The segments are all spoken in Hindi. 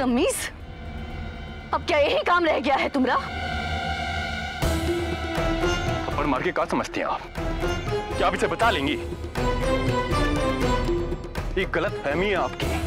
बदतमीज, अब क्या यही काम रह गया है तुम्हारा? थप्पड़ मार के क्या समझती हैं आप? क्या आप इसे बता लेंगी? ये गलत फहमी है आपकी।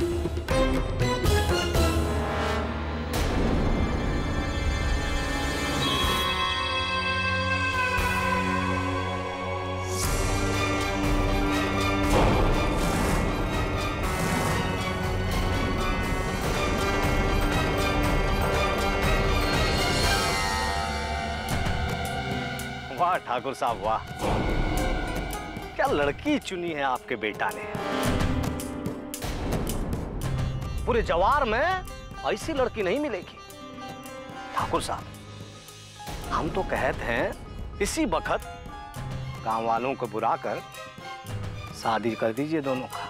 वाह ठाकुर साहब वाह, क्या लड़की चुनी है आपके बेटा ने। पूरे जवार में ऐसी लड़की नहीं मिलेगी। ठाकुर साहब, हम तो कहते हैं इसी वक्त गांव वालों को बुलाकर शादी कर दीजिए दोनों का।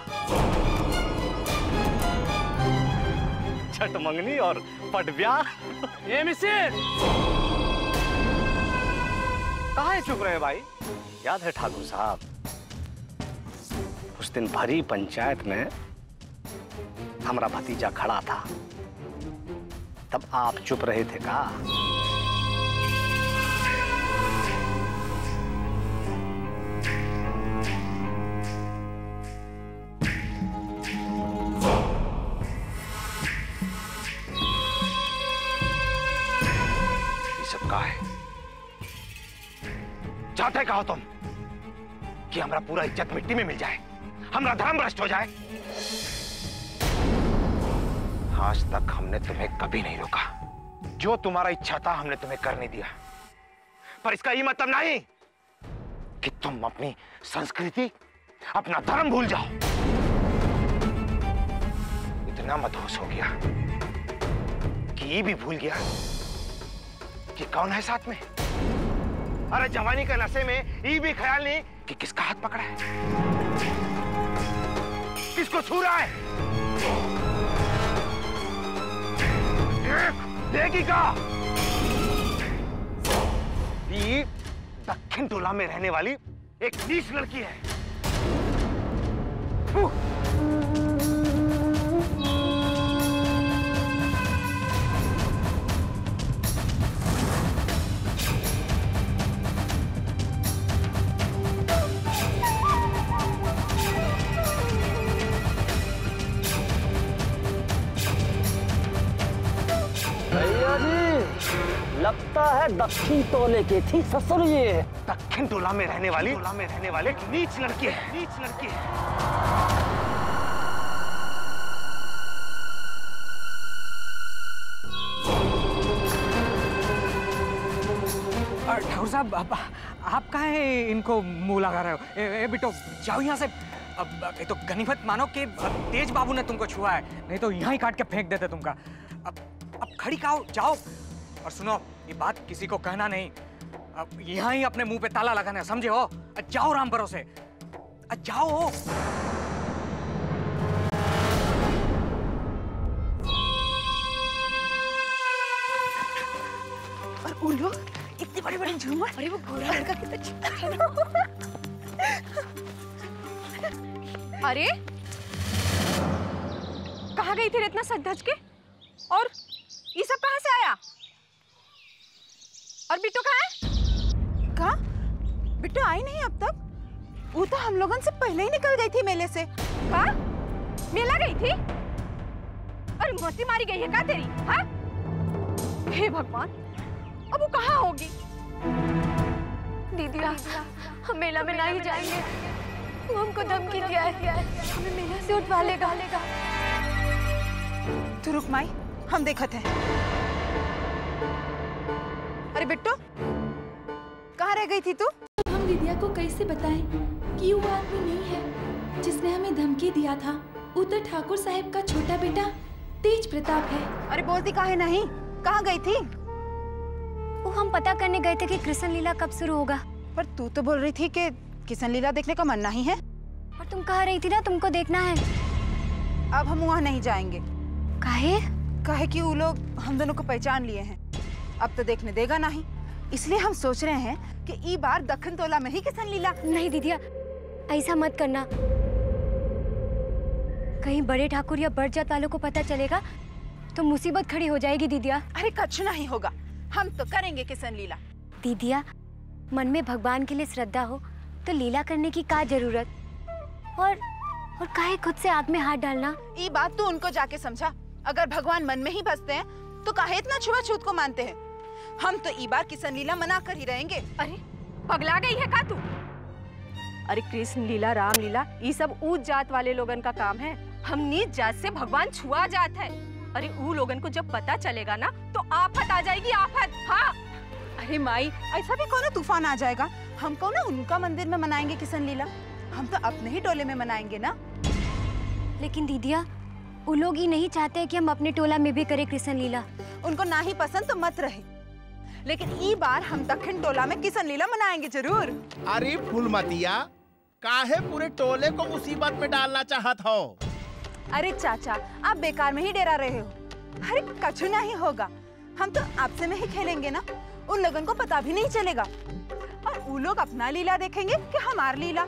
छठ मंगनी और पट ब्याह। ये मिसिर कहाँ है? चुप रहे भाई। याद है ठाकुर साहब, उस दिन भरी पंचायत में हमारा भतीजा खड़ा था, तब आप चुप रहे थे का? ये सब का है? चाहते कहो तुम कि हमारा पूरा इज्जत मिट्टी में मिल जाए, हमारा धर्म भ्रष्ट हो जाए? आज तक हमने तुम्हें कभी नहीं रोका। जो तुम्हारा इच्छा था हमने तुम्हें करने दिया, पर इसका ये मतलब नहीं कि तुम अपनी संस्कृति, अपना धर्म भूल जाओ। इतना मदहोश हो गया कि ये भी भूल गया कि कौन है साथ में। अरे जवानी के नशे में ये भी ख्याल नहीं कि किसका हाथ पकड़ा है, किसको छू रहा है। देगी का ये दक्षिण टोला में रहने वाली एक नीच लड़की है। लगता है दक्षिण टोले की थी ससुर ये। दक्षिण टोला में रहने वाली एक नीच लड़की है, नीच लड़की है। ठाकुर साहब, आप कहाँ है इनको मुंह लगा रहे हो? ए बेटो जाओ यहाँ से। अब ये तो गनीमत मानो कि तेज बाबू ने तुमको छुआ है, नहीं तो यहाँ ही काट के फेंक देते तुमका। अब खड़ी खाओ, जाओ। और सुनो, ये बात किसी को कहना नहीं, अब यहाँ ही अपने मुंह पे ताला लगाना है, समझे हो? जाओ राम भरोसे, जाओ। और वो लोग इतने बड़े-बड़े झूमर, अरे वो गोरा लड़का कितना अच्छा। अरे कहाँ गई थी इतना सज धज के? और ये सब कहाँ से आया? और बिट्टू कहाँ है? कहाँ? बिट्टू आई नहीं अब तक? वो तो हम लोगों से पहले ही निकल गई थी मेले से। कहाँ? मेला गई थी? और मस्ती मारी गई है क्या तेरी? हाँ? हे भगवान, अब वो कहाँ होगी? दीदी हम मेला में नहीं जाएंगे, वो हमको धमकी दिया है, हमें मेला से उठवा लेगा। तू रुक माई, हम देखत हैं। अरे बिट्टू, कहाँ रह गई थी तू? हम दीदिया को कैसे बताएं कि वो आदमी नहीं है जिसने हमें धमकी दिया था। वो तो ठाकुर साहब का छोटा बेटा तेज प्रताप है। अरे बोलती काहे नहीं? कहाँ गई थी? वो हम पता करने गए थे कि कृष्ण लीला कब शुरू होगा। पर तू तो बोल रही थी कि कृष्ण लीला देखने का मन नहीं है। पर तुम कह रही थी ना तुमको देखना है। अब हम वहाँ नहीं जाएंगे। काहे? काहे कि वो लोग हम दोनों को पहचान लिए हैं, अब तो देखने देगा नहीं। इसलिए हम सोच रहे हैं कि ई बार दक्षिण टोला में ही कृष्ण लीला। नहीं दीदिया, ऐसा मत करना। कहीं बड़े ठाकुर या बड़जात वालों को पता चलेगा तो मुसीबत खड़ी हो जाएगी दीदिया। अरे कुछ नहीं होगा, हम तो करेंगे किशन लीला। दीदिया, मन में भगवान के लिए श्रद्धा हो तो लीला करने की क्या जरूरत, और काहे खुद से आग में हाथ डालना। ये बात तू उनको जाके समझा। अगर भगवान मन में ही बसते हैं तो काहे इतना छुआछूत को मानते हैं। हम तो ई बार किशन लीला मना कर ही रहेंगे। अरे पगला गई है का तू? अरे कृष्ण लीला, राम लीला, ये सब ऊंच जात वाले लोगन का काम है। हम नीच जात से भगवान छुआ जात है। अरे वो लोगन को जब पता चलेगा ना तो आफत आ जाएगी, आफत। हाँ अरे माई, ऐसा भी कौन तूफान आ जाएगा। हम कौन उनका मंदिर में मनाएंगे किशन लीला, हम तो अपने ही टोले में मनाएंगे ना। लेकिन दीदिया, वो लोग ही नहीं चाहते कि हम अपने टोला में भी करें कृष्ण लीला। उनको ना ही पसंद तो मत रहे, लेकिन ई बार हम दक्षिण टोला में किशन लीला मनाएंगे जरूर। अरे फूलमतिया, काहे पूरे टोले को मुसीबत में डालना चाहत हो? अरे चाचा, आप बेकार में ही डरा रहे हो। अरे कुछ नहीं होगा, हम तो आपसे में ही खेलेंगे ना। उन लोगों को पता भी नहीं चलेगा, और वो लोग अपना लीला देखेंगे कि हमार लीला।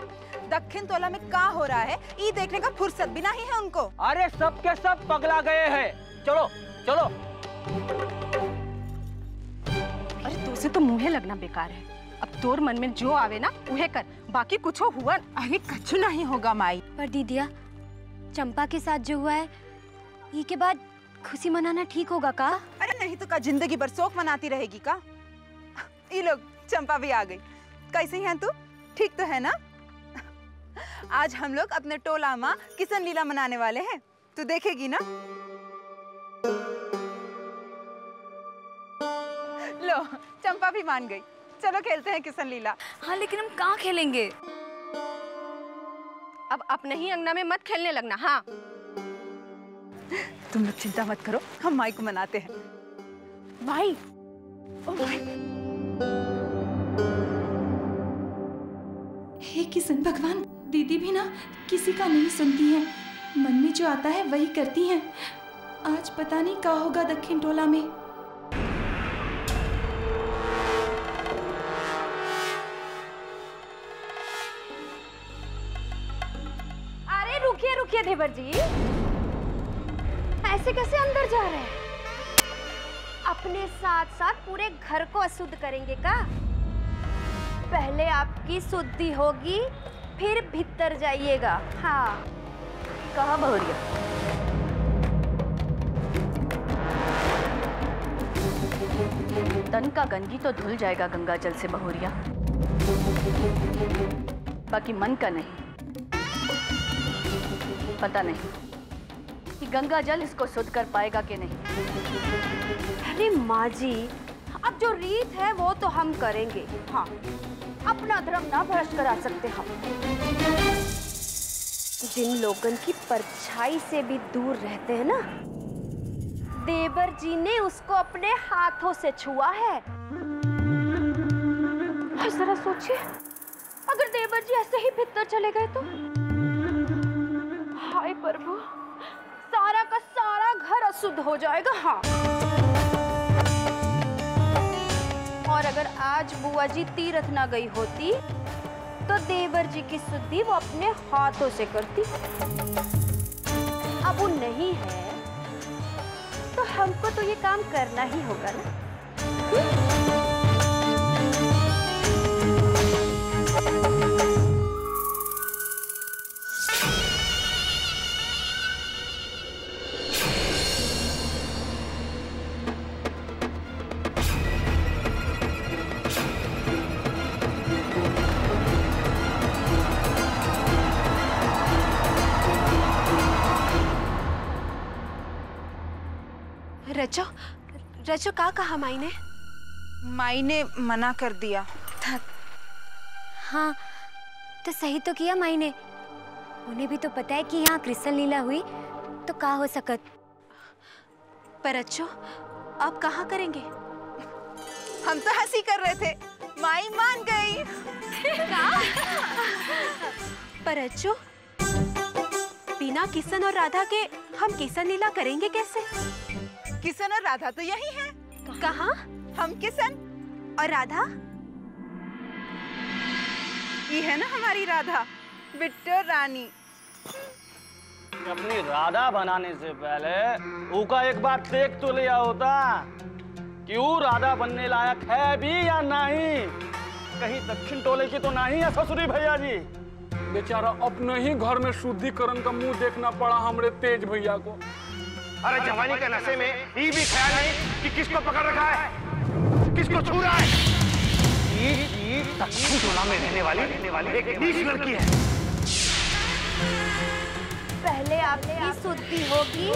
दक्षिण टोला में क्या हो रहा है ये देखने का फुर्सत भी नहीं है उनको। अरे सब के सब पगला गए हैं। चलो चलो। अरे तुझसे तो मुँहे लगना बेकार है। अब तोर मन में जो आवे ना उहे कर, बाकी कुछ हुआ। अरे कुछ नहीं होगा माई। पर दीदिया, चंपा के साथ जो हुआ है, ये के बाद खुशी मनाना ठीक होगा का? अरे नहीं तो का जिंदगी भर शोक मनाती रहेगी का? ये लोग, चंपा भी आ गई। कैसी हैं तू? ठीक तो है ना? आज हम लोग अपने टोला में किशन लीला मनाने वाले हैं, तू देखेगी ना? लो, चंपा भी मान गई। चलो खेलते हैं किशन लीला। हाँ, लेकिन हम कहाँ खेलेंगे? अब अपने ही अंगना में मत खेलने लगना। हाँ तुम लोग चिंता मत करो, हम माई को मनाते हैं। माई, ओ माई। हे किशन भगवान, दीदी भी ना किसी का नहीं सुनती है, मन में जो आता है वही करती हैं। आज पता नहीं क्या होगा दक्षिण टोला में। अरे रुकिए रुकिए देवर जी, ऐसे कैसे अंदर जा रहे हैं? अपने साथ साथ पूरे घर को अशुद्ध करेंगे का? पहले आपकी शुद्धि होगी, फिर भीतर जाइएगा। हाँ, कहा बहुरिया? तन का गंदगी तो धुल जाएगा गंगा जल से बहुरिया, बाकी मन का नहीं। पता नहीं कि गंगा जल इसको शुद्ध कर पाएगा कि नहीं। अरे माँ जी, अब जो रीत है वो तो हम करेंगे। हाँ, अपना धर्म ना भ्रष्ट करा सकते हम। जिन लोगन की परछाई से भी दूर रहते हैं ना, देवर जी ने उसको अपने हाथों से छुआ है। और जरा सोचिए, अगर देवर जी ऐसे ही भीतर चले गए तो? हाय प्रभु, सारा का सारा घर अशुद्ध हो जाएगा। हाँ, और अगर आज बुआ जी तीर्थ ना गई होती तो देवर जी की शुद्धि वो अपने हाथों से करती। अब वो नहीं है तो हमको तो ये काम करना ही होगा ना। रचो रचो, का कहा माई ने? माई ने मना कर दिया। हाँ, तो सही तो किया माई ने। उन्हें भी तो पता है कि यहाँ कृष्ण लीला हुई तो का हो सकत। पर अच्छो, आप कहाँ करेंगे? हम तो हंसी कर रहे थे, माई मान गई। पर अच्छो, बिना किशन और राधा के हम किशन लीला करेंगे कैसे? किशन और राधा तो यही हैं। कहाँ? हम किशन और राधा, ये है ना हमारी राधा, बिट्टू रानी। अपनी राधा बनाने से पहले ऊका एक बार देख तो लिया होता कि वो राधा बनने लायक है भी या नहीं। कहीं दक्षिण टोले की तो नहीं है ससुरी भैया जी। बेचारा अपने ही घर में शुद्धिकरण का मुंह देखना पड़ा हमरे तेज भैया को। अरे जवानी के नशे में ये भी ख्याल नहीं कि किसको पकड़ रखा है, किसको छू रहा है। ये दक्षिण टोला में रहने वाली एक नीच लड़की है। पहले आपकी शुद्धि होगी,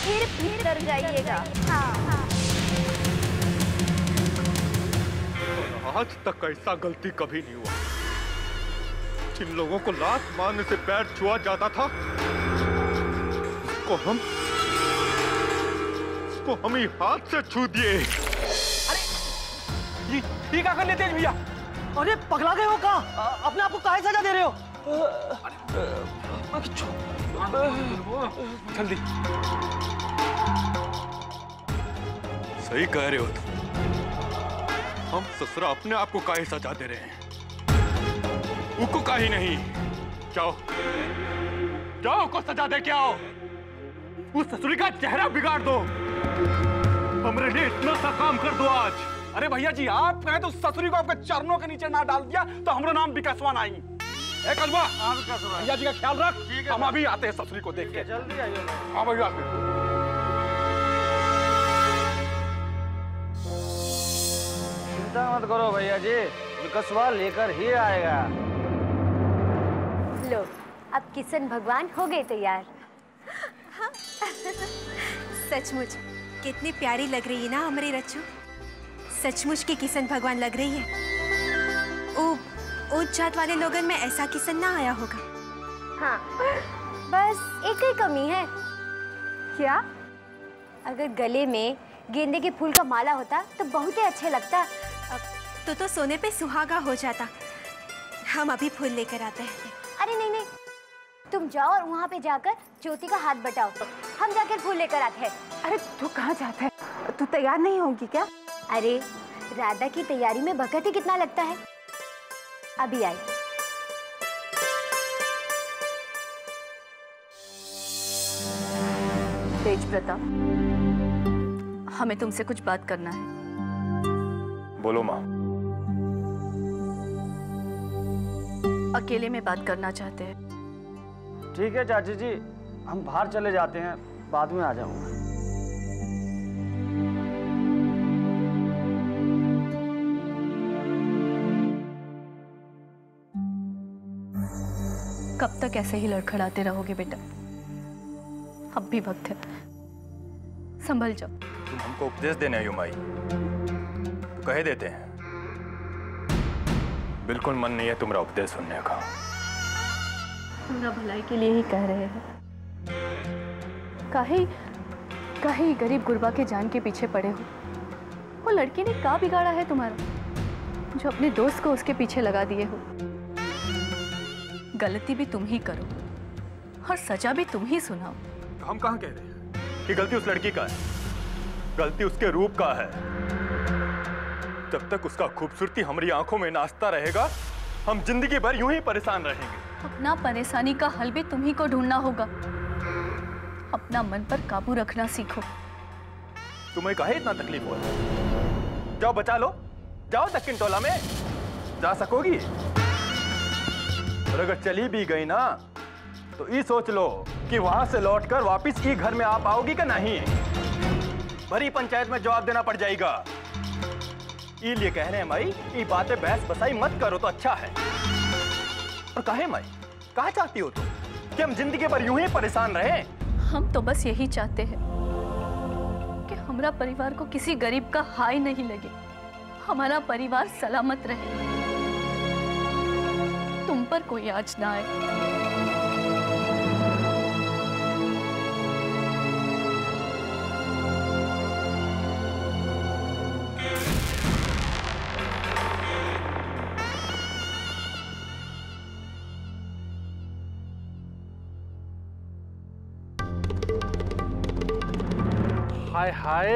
फिर भीतर जाइएगा। हाँ। आज तक ऐसा गलती कभी नहीं हुआ। जिन लोगों को लात मारने से पैर छुआ जाता था, उसको हम ही हाथ से छू दिए। ये क्या कर लेते हैं भैया? अरे पगला गए हो का? अपने आप को काहे सजा दे रहे हो? जल्दी। सही कह रहे हो तुम। हम ससुरा अपने आप को काहे सजा दे रहे हैं, उसको काहे नहीं। जाओ जाओ, को सजा दे के आओ। उस ससुरी का चेहरा बिगाड़ दो। हमरे लिए इतना सा काम कर दो आज। अरे भैया जी, आप कहे तो ससुरी को आपके चरणों के नीचे ना डाल दिया तो हमारा नाम विकासवा नहीं। ए कलवा, भैया जी का ख्याल रख। हम अभी आते हैं ससुरी को देख के। जल्दी आइए। हाँ भैया। चिंता मत करो भैया जी, विकासवा लेकर ही आएगा। लो, अब किशन भगवान हो गए तैयार। सचमुच कितनी प्यारी लग रही है ना हमारी रच्चू। सचमुच की किशन भगवान लग रही है। ऊंच जात वाले लोगन में ऐसा किशन ना आया होगा। हाँ, बस एक ही कमी है। क्या? अगर गले में गेंदे के फूल का माला होता तो बहुत ही अच्छा लगता। तो सोने पे सुहागा हो जाता। हम अभी फूल लेकर आते हैं। अरे नहीं नहीं, तुम जाओ और वहाँ पे जाकर ज्योति का हाथ बटाओ। हम जाकर फूल लेकर आते हैं। अरे तू कहाँ जाता है? तू तैयार नहीं होगी क्या? अरे राधा की तैयारी में वक्त ही कितना लगता है। अभी आई। तेज प्रताप, हमें तुमसे कुछ बात करना है। बोलो माँ। अकेले में बात करना चाहते हैं। ठीक है चाची जी, हम बाहर चले जाते हैं, बाद में आ जाऊंगा। कब तक ऐसे ही लड़खड़ाते रहोगे बेटा? अब भी वक्त है, संभल जाओ। तुम हमको उपदेश देने आई हो माई, तो कह देते हैं। बिल्कुल मन नहीं है तुम्हारा उपदेश सुनने का। तुम्हारा भलाई के लिए ही कह रहे हैं। काहे गरीब गुरबा के जान के पीछे पड़े हो? वो लड़की ने क्या बिगाड़ा है तुम्हारा, जो अपने दोस्त को उसके पीछे लगा दिए हो? गलती भी तुम ही करो और सजा भी तुम ही सुनाओ। तो हम कहाँ कह रहे हैं कि गलती उस लड़की का है? गलती उसके रूप का है। जब तक उसका खूबसूरती हमारी आंखों में नाचता रहेगा, हम जिंदगी भर यूं ही परेशान रहेंगे। अपना परेशानी का हल भी तुम्ही को ढूंढना होगा। अपना मन पर काबू रखना सीखो। तुम्हें काहे इतना तकलीफ हो? जाओ बचा लो, जाओ दक्षिण टोला में। जा सकोगी? और अगर चली भी गई ना, तो ये सोच लो कि वहां से लौटकर वापस ये घर में आ पाओगी कि नहीं। भरी पंचायत में जवाब देना पड़ जाएगा। इसलिए कह रहे हैं माई, ये बातें बहस बसाई मत करो तो अच्छा है। और काहे माई, कहा चाहती हो तुम कि हम जिंदगी भर यूं ही परेशान रहें? हम तो बस यही चाहते हैं कि हमारा परिवार को किसी गरीब का हाय नहीं लगे, हमारा परिवार सलामत रहे, तुम पर कोई आँच ना आए। हाय हाय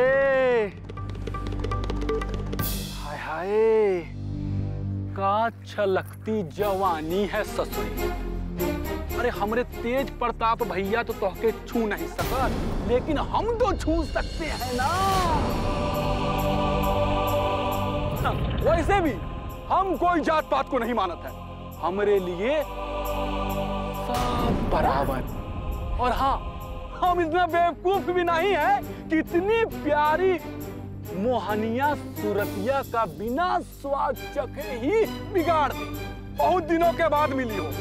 हाय हाय, का छलकती जवानी है ससुरी। अरे अरे हमरे तेज प्रताप भैया तो तोहके छू नहीं सकत, लेकिन हम तो छू सकते हैं ना। वैसे भी हम कोई जात पात को नहीं मानत है, हमरे लिए सब बराबर। और हाँ, हम इतना बेवकूफ भी नहीं है कि इतनी प्यारी मोहनिया सूरतिया का बिना स्वाद चखे ही बिगाड़ दी। बहुत दिनों के बाद मिली हो।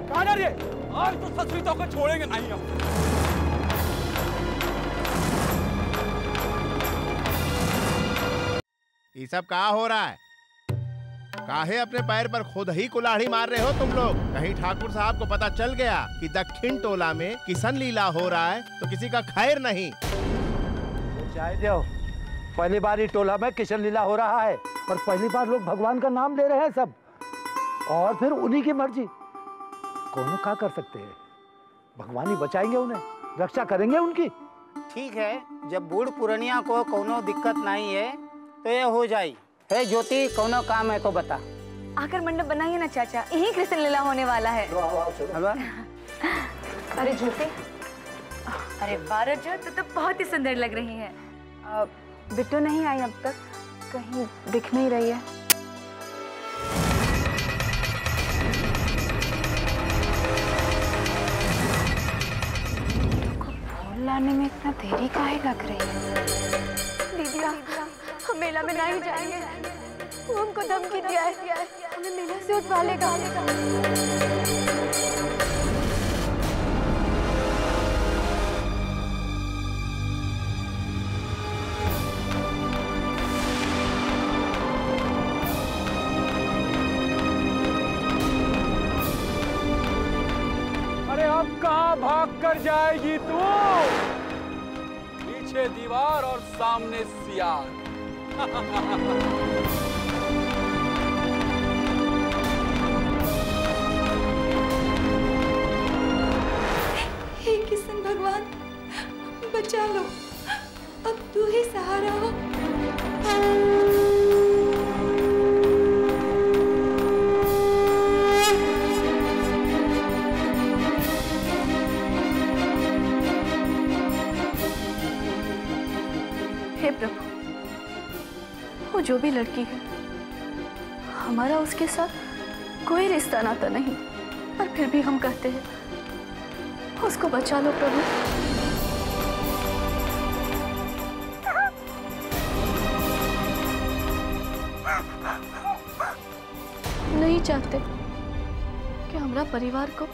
कहां जा रही है? आज तो ससुरीतों को छोड़ेंगे नहीं हम। ये सब कहाँ हो रहा है? काहे अपने पैर पर खुद ही कुल्हाड़ी मार रहे हो तुम लोग? कहीं ठाकुर साहब को पता चल गया कि दक्षिण टोला में किशन लीला हो रहा है तो किसी का खैर नहीं। चाहे दो, पहली बार ही टोला में किशन लीला हो रहा है, पर पहली बार लोग भगवान का नाम ले रहे हैं सब, और फिर उन्हीं की मर्जी। कौन क्या कर सकते हैं? भगवान ही बचाएंगे उन्हें, रक्षा करेंगे उनकी। ठीक है, जब बूढ़ पुरनिया को कोनो दिक्कत नहीं है तो ये हो जाए। हे ज्योति, कोनो काम है तो बता। आकर मंडप बनाइए ना चाचा, यही कृष्ण लीला होने वाला है। अरे ज्योति, अरे बारह जो तो बहुत ही सुंदर लग रही है। बिट्टू नहीं आई अब तक, कहीं दिख नहीं रही है। फूल लाने में इतना देरी काहे लग रही है? दीदिया, हम मेला में नहीं जाएंगे। वो हमको धमकी दिया है, हमें मेला से उठवा लेगा। अरे अब कहाँ भाग कर जाएगी तू? पीछे दीवार और सामने सियार। हे किशन भगवान, बचा लो, अब तू ही सहारा हो। हे प्रभु, वो जो भी लड़की है, हमारा उसके साथ कोई रिश्ता नाता नहीं, पर फिर भी हम कहते हैं उसको बचा लो प्रभु। नहीं चाहते कि हमारा परिवार को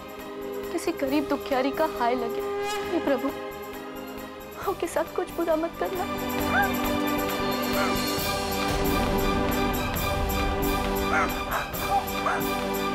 किसी गरीब दुखियारी का हाय लगे। हे प्रभु, उसके साथ कुछ बुरा मत करना। Wow.